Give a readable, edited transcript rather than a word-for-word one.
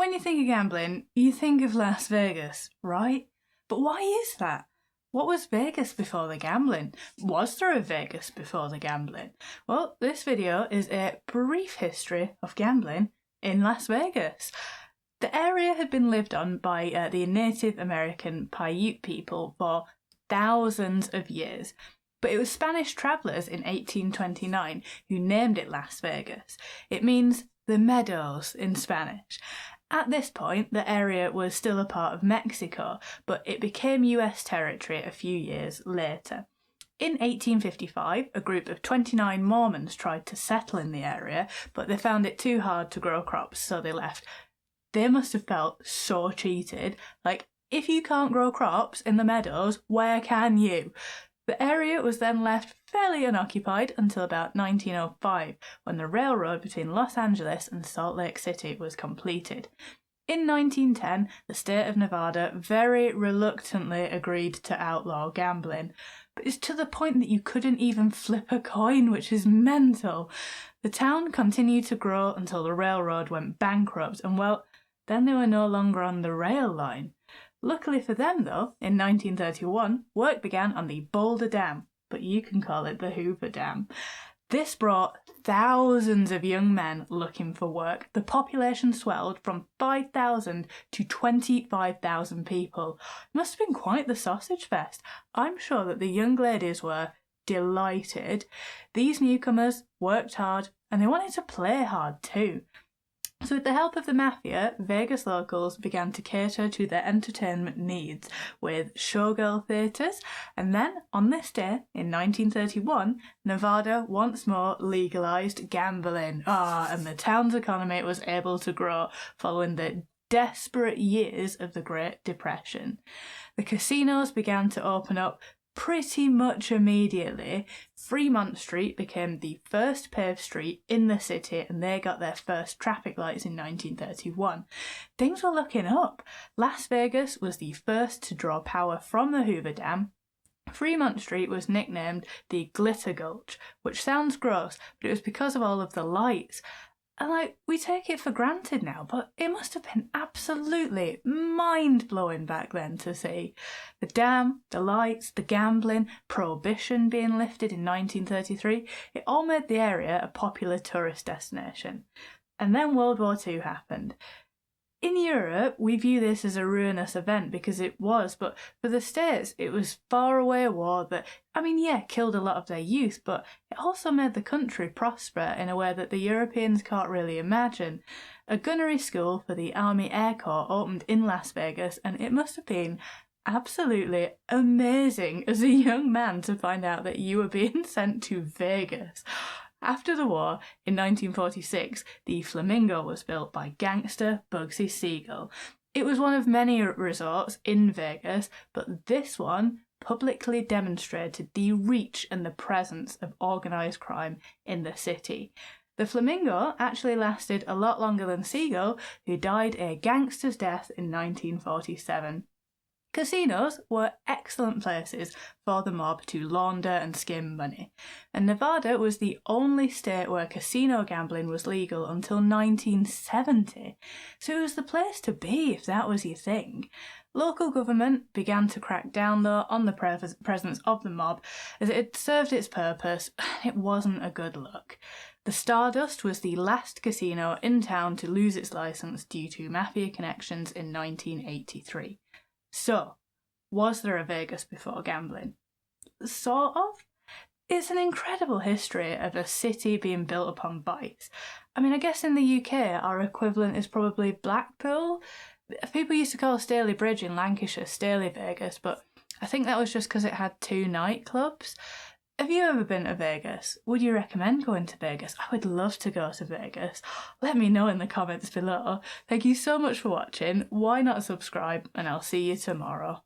When you think of gambling, you think of Las Vegas, right? But why is that? What was Vegas before the gambling? Was there a Vegas before the gambling? Well, this video is a brief history of gambling in Las Vegas. The area had been lived on by the Native American Paiute people for thousands of years. But it was Spanish travellers in 1829 who named it Las Vegas. It means the meadows in Spanish. At this point, the area was still a part of Mexico, but it became US territory a few years later. In 1855, a group of 29 Mormons tried to settle in the area, but they found it too hard to grow crops, so they left. They must have felt so cheated. Like, if you can't grow crops in the meadows, where can you? The area was then left fairly unoccupied until about 1905, when the railroad between Los Angeles and Salt Lake City was completed. In 1910, the state of Nevada very reluctantly agreed to outlaw gambling, but it's to the point that you couldn't even flip a coin, which is mental. The town continued to grow until the railroad went bankrupt, and well, then they were no longer on the rail line. Luckily for them, though, in 1931, work began on the Boulder Dam, but you can call it the Hoover Dam. This brought thousands of young men looking for work. The population swelled from 5,000 to 25,000 people. It must have been quite the sausage fest. I'm sure that the young ladies were delighted. These newcomers worked hard, and they wanted to play hard too. So with the help of the mafia, Vegas locals began to cater to their entertainment needs with showgirl theatres, and then, on this day, in 1931, Nevada once more legalised gambling. And the town's economy was able to grow following the desperate years of the Great Depression. The casinos began to open up pretty much immediately. Fremont Street became the first paved street in the city, and they got their first traffic lights in 1931. Things were looking up. Las Vegas was the first to draw power from the Hoover Dam. Fremont Street was nicknamed the Glitter Gulch, which sounds gross, but it was because of all of the lights. And we take it for granted now, but it must have been absolutely mind-blowing back then to see. The dam, the lights, the gambling, prohibition being lifted in 1933, it all made the area a popular tourist destination. And then World War II happened. In Europe, we view this as a ruinous event because it was, but for the States, it was faraway war that, killed a lot of their youth, but it also made the country prosper in a way that the Europeans can't really imagine. A gunnery school for the Army Air Corps opened in Las Vegas, and it must have been absolutely amazing as a young man to find out that you were being sent to Vegas. After the war, in 1946, the Flamingo was built by gangster Bugsy Siegel. It was one of many resorts in Vegas, but this one publicly demonstrated the reach and the presence of organised crime in the city. The Flamingo actually lasted a lot longer than Siegel, who died a gangster's death in 1947. Casinos were excellent places for the mob to launder and skim money, and Nevada was the only state where casino gambling was legal until 1970, so it was the place to be if that was your thing. Local government began to crack down, though, on the presence of the mob, as it had served its purpose. It wasn't a good look. The Stardust was the last casino in town to lose its licence due to mafia connections in 1983. So, was there a Vegas before gambling? Sort of. It's an incredible history of a city being built upon bikes. I guess in the UK our equivalent is probably Blackpool. People used to call Staley Bridge in Lancashire Staley Vegas, but I think that was just because it had 2 nightclubs. Have you ever been to Vegas? Would you recommend going to Vegas? I would love to go to Vegas. Let me know in the comments below. Thank you so much for watching. Why not subscribe? And I'll see you tomorrow.